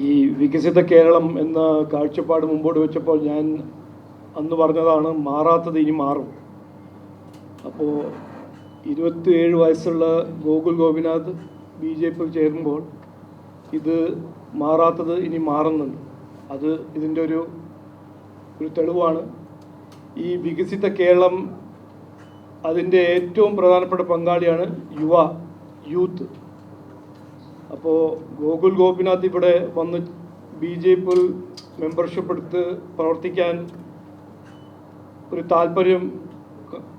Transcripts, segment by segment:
ഈ വികസിത കേരളം എന്ന കാഴ്ചപ്പാട് മുമ്പോട്ട് വെച്ചപ്പോൾ ഞാൻ അന്ന് പറഞ്ഞതാണ് മാറാത്തത് ഇനി മാറും. അപ്പോൾ 27 വയസ്സുള്ള ഗോകുൽ ഗോപിനാഥ് BJP ചേരുമ്പോൾ ഇത് മാറാത്തത് ഇനി മാറുന്നുണ്ട്. അത് ഇതിൻ്റെ ഒരു തെളിവാണ്. ഈ വികസിത കേരളം അതിൻ്റെ ഏറ്റവും പ്രധാനപ്പെട്ട പങ്കാളിയാണ് യൂത്ത്. അപ്പോൾ ഗോകുൽ ഗോപിനാഥ് ഇവിടെ വന്ന് BJP മെമ്പർഷിപ്പ് എടുത്ത് പ്രവർത്തിക്കാൻ ഒരു താല്പര്യം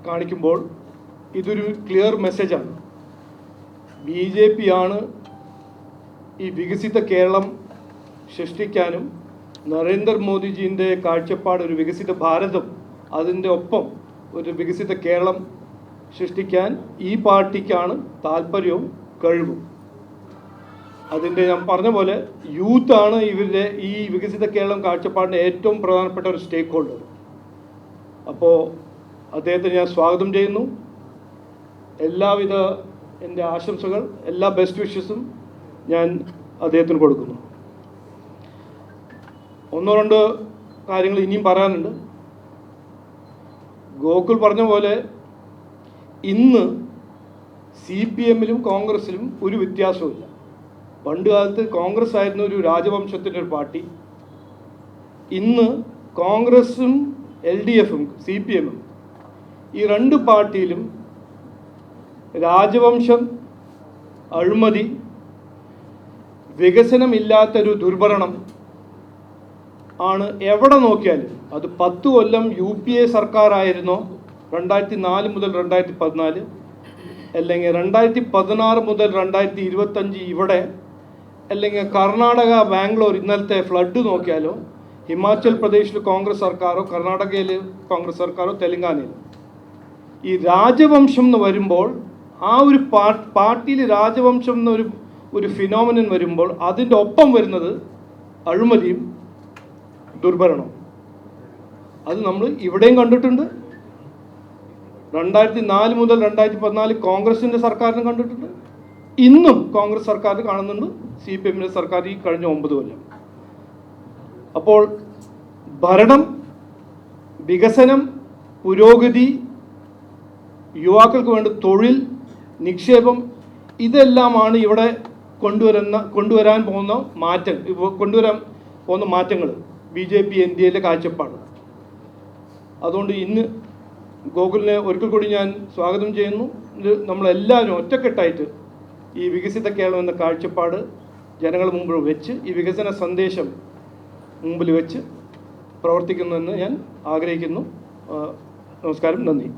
കാണിക്കുമ്പോൾ ഇതൊരു ക്ലിയർ മെസ്സേജാണ്. BJP ആണ് ഈ വികസിത കേരളം സൃഷ്ടിക്കാനും നരേന്ദ്രമോദിജീൻ്റെ കാഴ്ചപ്പാട് ഒരു വികസിത ഭാരതം അതിൻ്റെ ഒപ്പം ഒരു വികസിത കേരളം സൃഷ്ടിക്കാൻ ഈ പാർട്ടിക്കാണ് താല്പര്യവും കഴിവും. അതിൻ്റെ ഞാൻ പറഞ്ഞ പോലെ യൂത്താണ് ഇവരുടെ ഈ വികസിത കേരളം കാഴ്ചപ്പാടിൻ്റെ ഏറ്റവും പ്രധാനപ്പെട്ട ഒരു സ്റ്റേക്ക് ഹോൾഡർ. അപ്പോൾ അദ്ദേഹത്തെ ഞാൻ സ്വാഗതം ചെയ്യുന്നു. എല്ലാവിധ എൻ്റെ ആശംസകൾ, എല്ലാ ബെസ്റ്റ് വിഷസും ഞാൻ അദ്ദേഹത്തിന് കൊടുക്കുന്നു. ഒന്നോ രണ്ടോ കാര്യങ്ങൾ ഇനിയും പറയാനുണ്ട്. ഗോകുൽ പറഞ്ഞ പോലെ ഇന്ന് CPM-ലും കോൺഗ്രസ്സിലും ഒരു വ്യത്യാസവുമില്ല. പണ്ട് കാലത്ത് കോൺഗ്രസ് ആയിരുന്നു ഒരു രാജവംശത്തിൻ്റെ ഒരു പാർട്ടി. ഇന്ന് കോൺഗ്രസും LDF-ഉം CPM-ഉം ഈ രണ്ട് പാർട്ടിയിലും രാജവംശം, അഴിമതി, വികസനമില്ലാത്തൊരു ദുർഭരണം ആണ് എവിടെ നോക്കിയാലും. അത് 10 കൊല്ലം UPA സർക്കാരായിരുന്നോ 2004 മുതൽ 2014, അല്ലെങ്കിൽ 2016 മുതൽ 2025 ഇവിടെ, അല്ലെങ്കിൽ കർണാടക, ബാംഗ്ലൂർ ഇന്നലത്തെ ഫ്ലഡ് നോക്കിയാലോ, ഹിമാചൽ പ്രദേശിൽ കോൺഗ്രസ് സർക്കാരോ, കർണാടകയിൽ കോൺഗ്രസ് സർക്കാരോ, തെലങ്കാനയിൽ ഈ രാജവംശം എന്ന് വരുമ്പോൾ ആ ഒരു പാർട്ടിയിൽ രാജവംശം എന്നൊരു ഫിനോമിനൻ വരുമ്പോൾ അതിൻ്റെ ഒപ്പം വരുന്നത് അഴിമതിയും ദുർഭരണവും. അത് നമ്മൾ ഇവിടെയും കണ്ടിട്ടുണ്ട്. 2004 മുതൽ 2014 കോൺഗ്രസിൻ്റെ സർക്കാരിനും കണ്ടിട്ടുണ്ട്. ഇന്നും കോൺഗ്രസ് സർക്കാർ കാണുന്നുണ്ട്, CPM-ൻ്റെ സർക്കാർ ഈ കഴിഞ്ഞ 9 കൊല്ലം. അപ്പോൾ ഭരണം, വികസനം, പുരോഗതി, യുവാക്കൾക്ക് വേണ്ട തൊഴിൽ, നിക്ഷേപം, ഇതെല്ലാമാണ് ഇവിടെ കൊണ്ടുവരാൻ പോകുന്ന മാറ്റങ്ങൾ BJP ഇന്ത്യയിലെ കാഴ്ചപ്പാട്. അതുകൊണ്ട് ഇന്ന് ഗോകുലിനെ ഒരിക്കൽ കൂടി ഞാൻ സ്വാഗതം ചെയ്യുന്നു. നമ്മളെല്ലാവരും ഒറ്റക്കെട്ടായിട്ട് ഈ വികസിത കേരളം എന്ന കാഴ്ചപ്പാട് ജനങ്ങളുടെ മുമ്പിൽ വെച്ച്, ഈ വികസന സന്ദേശം മുമ്പിൽ വെച്ച് പ്രവർത്തിക്കുന്നുവെന്ന് ഞാൻ ആഗ്രഹിക്കുന്നു. നമസ്കാരം, നന്ദി.